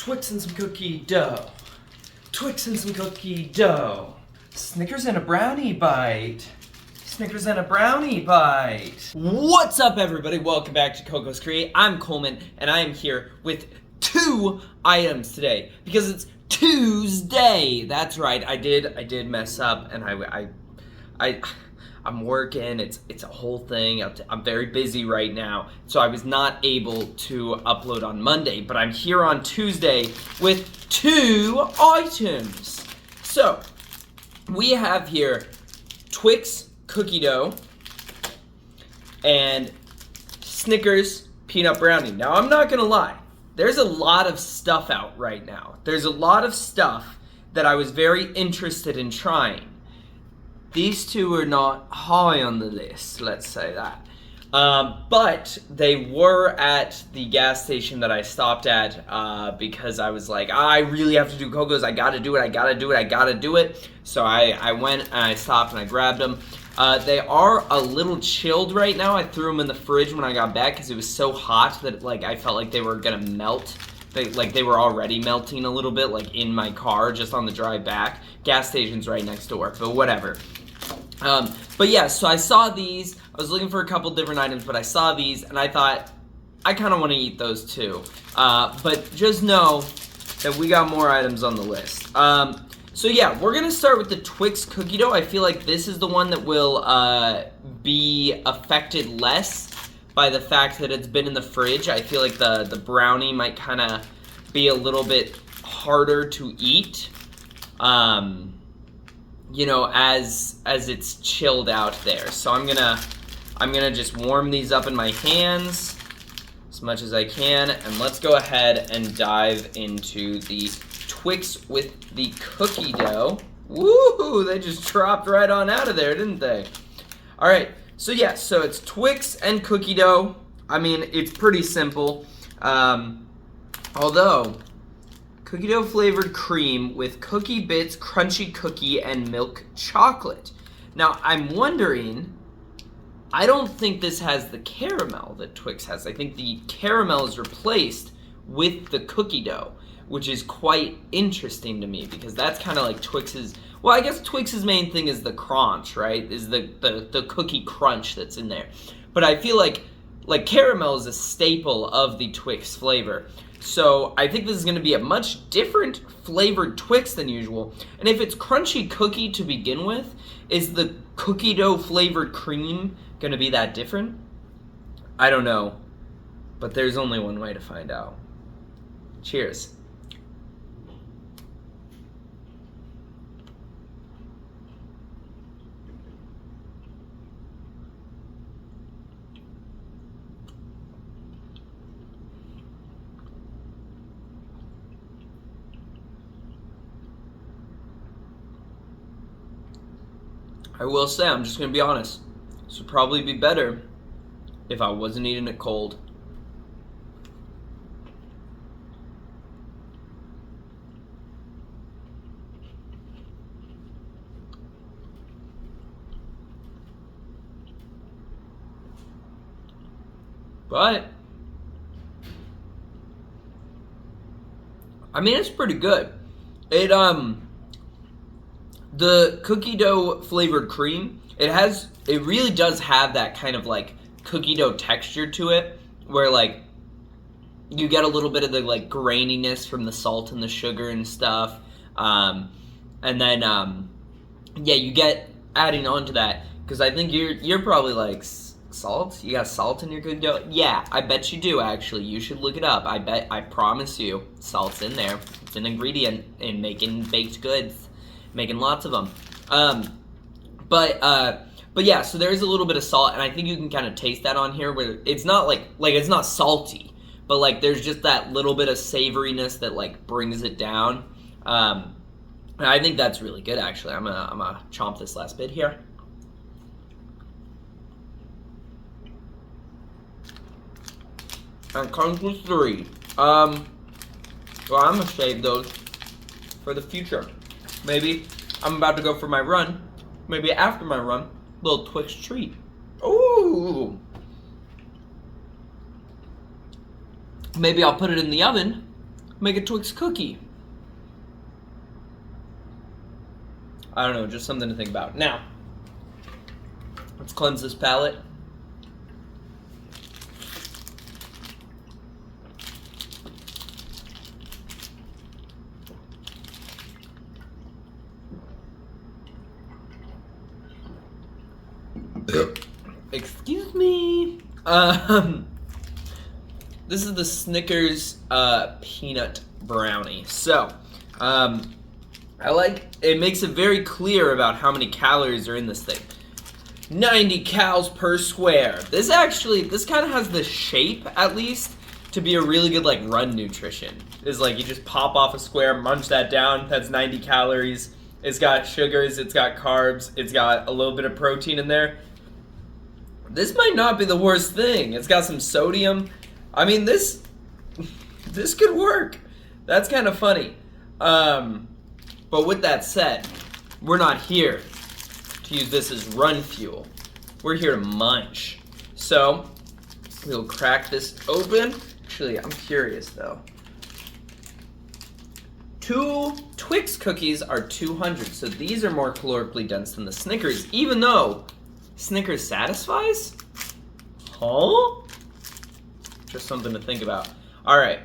Twix and some cookie dough. Twix and some cookie dough. Snickers and a brownie bite. Snickers and a brownie bite. What's up, everybody? Welcome back to Coco's Create. I'm Coleman, and I am here with 2 items today because it's Tuesday. That's right. I did mess up, and I'm working. It's a whole thing. I'm very busy right now, so I was not able to upload on Monday, but I'm here on Tuesday with 2 items. So we have here Twix cookie dough and Snickers peanut brownie. Now, I'm not gonna lie, there's a lot of stuff out right now. There's a lot of stuff that I was very interested in trying. These 2 are not high on the list, let's say that. But they were at the gas station that I stopped at because I was like, I really have to do Coco's. I gotta do it. So I went and I stopped and I grabbed them. They are a little chilled right now. I threw them in the fridge when I got back because it was so hot that I felt like they were gonna melt. They were already melting a little bit, in my car just on the drive back. Gas station's right next door, but whatever. But yeah, so I saw these. I was looking for a couple different items, but I saw these and I thought, I kind of want to eat those too. But just know that we got more items on the list. So yeah, we're gonna start with the Twix cookie dough. I feel like this is the one that will be affected less by the fact that it's been in the fridge. I feel like the brownie might kind of be a little bit harder to eat. You know, as it's chilled out there. So I'm gonna just warm these up in my hands as much as I can, and let's go ahead and dive into the Twix with the cookie dough. Woohoo! They just dropped right on out of there, didn't they? All right. So yeah, so it's Twix and cookie dough. I mean, it's pretty simple. Although cookie dough flavored cream with cookie bits, crunchy cookie, and milk chocolate. Now, I'm wondering, I don't think this has the caramel that Twix has. I think the caramel is replaced with the cookie dough, which is quite interesting to me because that's kind of like Twix's, well, I guess Twix's main thing is the crunch, right? Is the cookie crunch that's in there. But I feel like caramel is a staple of the Twix flavor. So I think this is going to be a much different flavored Twix than usual. And if it's crunchy cookie to begin with, is the cookie dough flavored cream going to be that different? I don't know. But there's only one way to find out. Cheers. I will say, I'm just going to be honest, this would probably be better if I wasn't eating it cold. But I mean, it's pretty good. The cookie dough flavored cream, it really does have that kind of cookie dough texture to it, where you get a little bit of the graininess from the salt and the sugar and stuff. And then yeah, you get adding on to that, because I think you're probably salt? You got salt in your cookie dough? Yeah, I bet you do, actually. You should look it up. I promise you, salt's in there. It's an ingredient in making baked goods. Making lots of them. But yeah, so there's a little bit of salt, and I think you can kind of taste that on here, where it's not it's not salty, but there's just that little bit of savoriness that brings it down. And I think that's really good, actually. I'm gonna chomp this last bit here. And comes with 3. Well, I'm gonna save those for the future. Maybe I'm about to go for my run. Maybe after my run, little Twix treat. Ooh. Maybe I'll put it in the oven Make a Twix cookie. I don't know, just something to think about. Now, let's cleanse this palate. Excuse me. This is the Snickers peanut brownie. So, I like, it makes it very clear about how many calories are in this thing. 90 calories per square. This kind of has the shape, at least, to be a really good, like, run nutrition. It's like, you just pop off a square, munch that down, that's 90 calories. It's got sugars, it's got carbs, it's got a little bit of protein in there. This might not be the worst thing. It's got some sodium. I mean, this could work. That's kind of funny. But with that said, we're not here to use this as run fuel. We're here to munch. So, we'll crack this open. Actually, I'm curious though. 2 Twix cookies are 200, so these are more calorically dense than the Snickers, even though Snickers satisfies? Huh? Just something to think about. All right.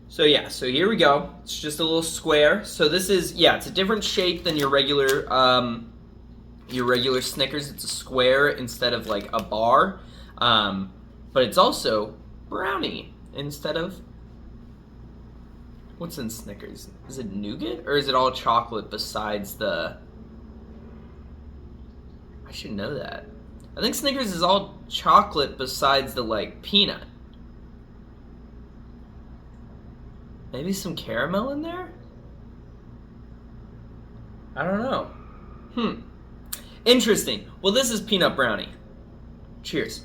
So yeah, so here we go. It's just a little square. So this is, yeah, it's a different shape than your regular Snickers. It's a square instead of like a bar. But it's also brownie instead of, what's in Snickers? Is it nougat or is it all chocolate besides the, I should know that. I think Snickers is all chocolate besides the like peanut. Maybe some caramel in there? I don't know. Interesting. Well, this is peanut brownie. Cheers.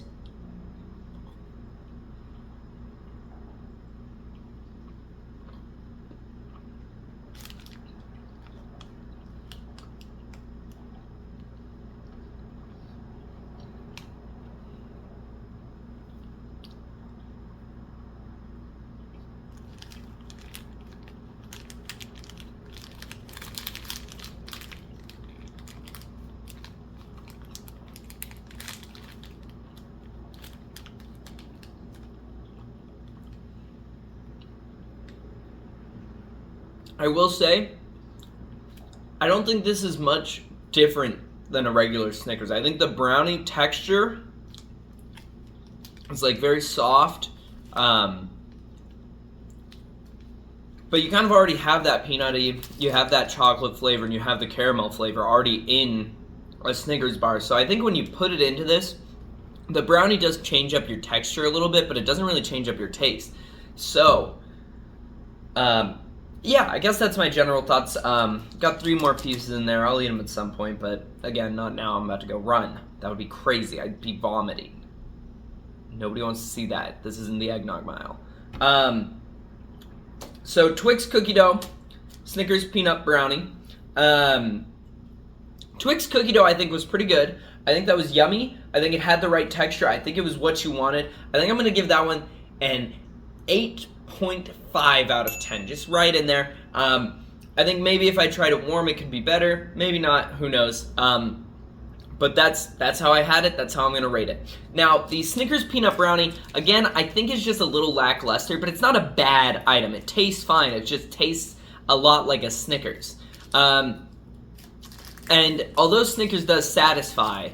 I will say, I don't think this is much different than a regular Snickers. I think the brownie texture is like very soft, but you kind of already have that peanutty, you have that chocolate flavor, and you have the caramel flavor already in a Snickers bar. So I think when you put it into this, the brownie does change up your texture a little bit, but it doesn't really change up your taste. So, yeah, I guess that's my general thoughts. Got 3 more pieces in there. I'll eat them at some point, but again, not now. I'm about to go run. That would be crazy. I'd be vomiting. Nobody wants to see that. This isn't the eggnog mile. So Twix cookie dough, Snickers peanut brownie. Twix cookie dough I think was pretty good. I think that was yummy. I think it had the right texture. I think it was what you wanted. I think I'm going to give that one an 8.5 out of 10, just right in there. I think maybe if I tried it warm, it could be better. Maybe not. Who knows? But that's how I had it. That's how I'm gonna rate it. Now, the Snickers peanut brownie, again, I think it's just a little lackluster, but it's not a bad item. It tastes fine. It just tastes a lot like a Snickers. And although Snickers does satisfy,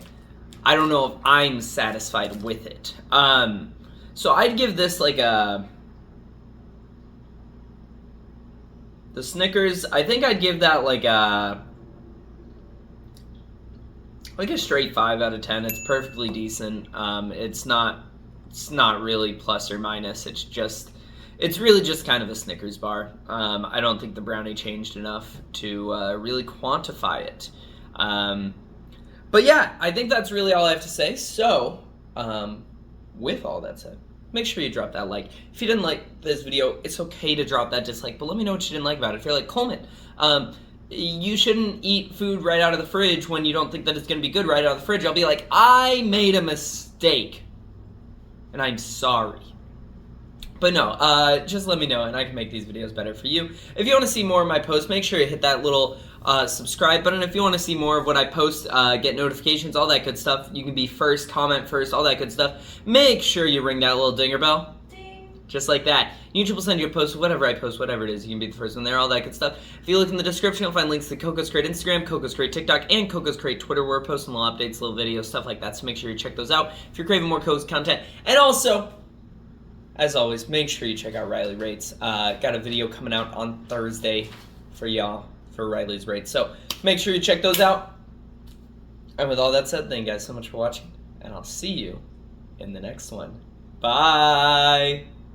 I don't know if I'm satisfied with it. So I'd give this like a... The Snickers, I think I'd give that like a straight 5 out of 10. It's perfectly decent. It's not really plus or minus. It's really just kind of a Snickers bar. I don't think the brownie changed enough to really quantify it. But yeah, I think that's really all I have to say. So, with all that said, make sure you drop that like. If you didn't like this video, it's okay to drop that dislike, but let me know what you didn't like about it. If you're like, Coleman, you shouldn't eat food right out of the fridge when you don't think that it's going to be good right out of the fridge. I'll be like, I made a mistake, and I'm sorry. But But no, just let me know and I can make these videos better for you. If you want to see more of my posts, make sure you hit that little subscribe button. If you want to see more of what I post, get notifications, all that good stuff, you can be first, comment first, all that good stuff. Make sure you ring that little dinger bell. Just like that. YouTube will send you a post, whatever I post, whatever it is. You can be the first one there, all that good stuff. If you look in the description, you'll find links to Coco's Crate Instagram, Coco's Crate TikTok, and Coco's Crate Twitter, where we're posting little updates, little videos, stuff like that. So make sure you check those out if you're craving more Coco's content. And also, as always, make sure you check out Riley Rates. Got a video coming out on Thursday for y'all, for Riley's Rates. So make sure you check those out. And with all that said, thank you guys so much for watching. And I'll see you in the next one. Bye!